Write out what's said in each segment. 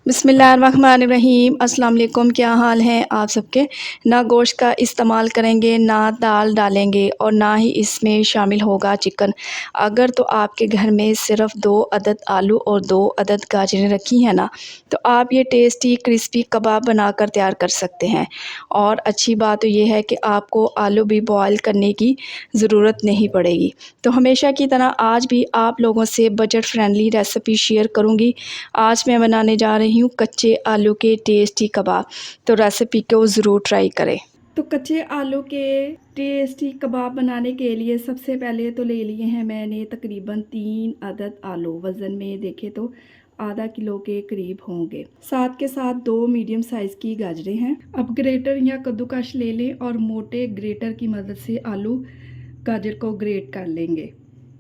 बिस्मिल्लाहिर्रहमानिर्रहीम। अस्सलाम वालेकुम। क्या हाल है आप सबके। ना गोश्त का इस्तेमाल करेंगे, ना दाल डालेंगे और ना ही इसमें शामिल होगा चिकन। अगर तो आपके घर में सिर्फ़ 2 अदद आलू और 2 अदद गाजरें रखी हैं ना, तो आप ये टेस्टी क्रिस्पी कबाब बनाकर तैयार कर सकते हैं। और अच्छी बात तो ये है कि आपको आलू भी बॉयल करने की ज़रूरत नहीं पड़ेगी। तो हमेशा की तरह आज भी आप लोगों से बजट फ्रेंडली रेसिपी शेयर करूँगी। आज मैं बनाने जा रही हूँ कच्चे आलू के टेस्टी कबाब। तो रेसिपी को ज़रूर ट्राई करें। तो कच्चे आलू के टेस्टी कबाब बनाने के लिए सबसे पहले तो ले लिए हैं मैंने तकरीबन 3 अदद आलू। वज़न में देखें तो आधा किलो के करीब होंगे। साथ के साथ 2 मीडियम साइज़ की गाजरें हैं। अब ग्रेटर या कद्दूकश ले लें और मोटे ग्रेटर की मदद से आलू गाजर को ग्रेट कर लेंगे।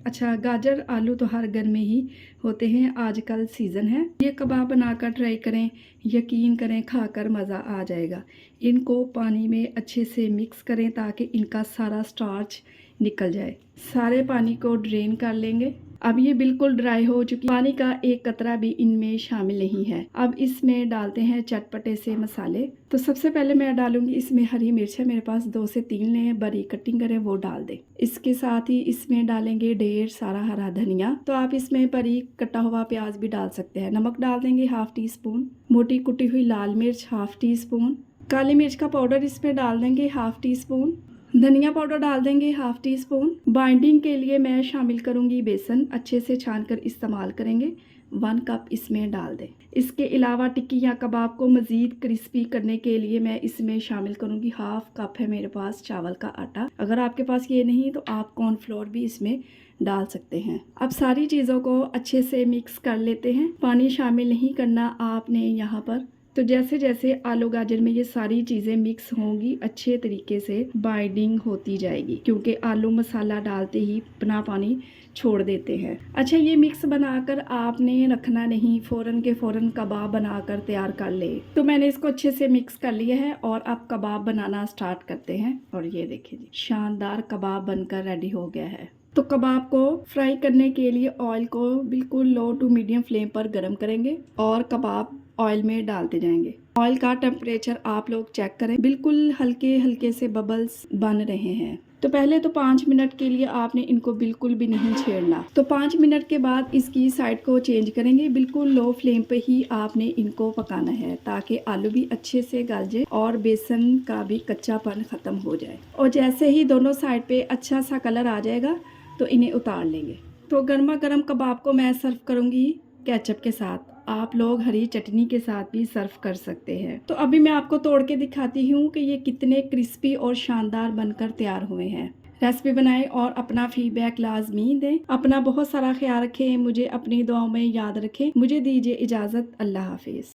अच्छा, गाजर आलू तो हर घर में ही होते हैं, आजकल सीज़न है। ये कबाब बनाकर ट्राई करें, यकीन करें खाकर मज़ा आ जाएगा। इनको पानी में अच्छे से मिक्स करें ताकि इनका सारा स्टार्च निकल जाए। सारे पानी को ड्रेन कर लेंगे। अब ये बिल्कुल ड्राई हो चुकी, पानी का एक कतरा भी इनमें शामिल नहीं है। अब इसमें डालते हैं चटपटे से मसाले। तो सबसे पहले मैं डालूंगी इसमें हरी मिर्च है मेरे पास 2 से 3 लें, बारीक कटिंग करें वो डाल दें। इसके साथ ही इसमें डालेंगे ढेर सारा हरा धनिया। तो आप इसमें बारीक कटा हुआ प्याज भी डाल सकते हैं। नमक डाल देंगे 1/2 टी स्पून। मोटी कुटी हुई लाल मिर्च 1/2 टी स्पून। काली मिर्च का पाउडर इसमें डाल देंगे 1/2 टी स्पून। धनिया पाउडर डाल देंगे 1/2 टी स्पून। बाइंडिंग के लिए मैं शामिल करूंगी बेसन, अच्छे से छानकर इस्तेमाल करेंगे। 1 कप इसमें डाल दें। इसके अलावा टिक्की या कबाब को मज़ीद क्रिस्पी करने के लिए मैं इसमें शामिल करूंगी 1/2 कप है मेरे पास चावल का आटा। अगर आपके पास ये नहीं तो आप कॉर्नफ्लोर भी इसमें डाल सकते हैं। अब सारी चीज़ों को अच्छे से मिक्स कर लेते हैं। पानी शामिल नहीं करना आपने यहाँ पर। तो जैसे जैसे आलू गाजर में ये सारी चीज़ें मिक्स होंगी अच्छे तरीके से बाइंडिंग होती जाएगी, क्योंकि आलू मसाला डालते ही अपना पानी छोड़ देते हैं। अच्छा, ये मिक्स बनाकर आपने रखना नहीं, फ़ौरन के फ़ौरन कबाब बनाकर तैयार कर ले। तो मैंने इसको अच्छे से मिक्स कर लिया है और अब कबाब बनाना स्टार्ट करते हैं। और ये देखिए जी, शानदार कबाब बनकर रेडी हो गया है। तो कबाब को फ्राई करने के लिए ऑयल को बिल्कुल लो टू मीडियम फ्लेम पर गर्म करेंगे और कबाब ऑयल में डालते जाएंगे। ऑयल का टेम्परेचर आप लोग चेक करें, बिल्कुल हल्के हल्के से बबल्स बन रहे हैं। तो पहले तो 5 मिनट के लिए आपने इनको बिल्कुल भी नहीं छेड़ना। तो 5 मिनट के बाद इसकी साइड को चेंज करेंगे। बिल्कुल लो फ्लेम पे ही आपने इनको पकाना है ताकि आलू भी अच्छे से गल जाए और बेसन का भी कच्चापन ख़त्म हो जाए। और जैसे ही दोनों साइड पे अच्छा सा कलर आ जाएगा तो इन्हें उतार लेंगे। तो गर्मा गर्म कबाब को मैं सर्व करूँगी केचप के साथ। आप लोग हरी चटनी के साथ भी सर्व कर सकते हैं। तो अभी मैं आपको तोड़ के दिखाती हूँ कि ये कितने क्रिस्पी और शानदार बनकर तैयार हुए हैं। रेसिपी बनाएं और अपना फीडबैक लाजमी दें। अपना बहुत सारा ख्याल रखें, मुझे अपनी दुआओं में याद रखें। मुझे दीजिए इजाज़त। अल्लाह हाफिज़।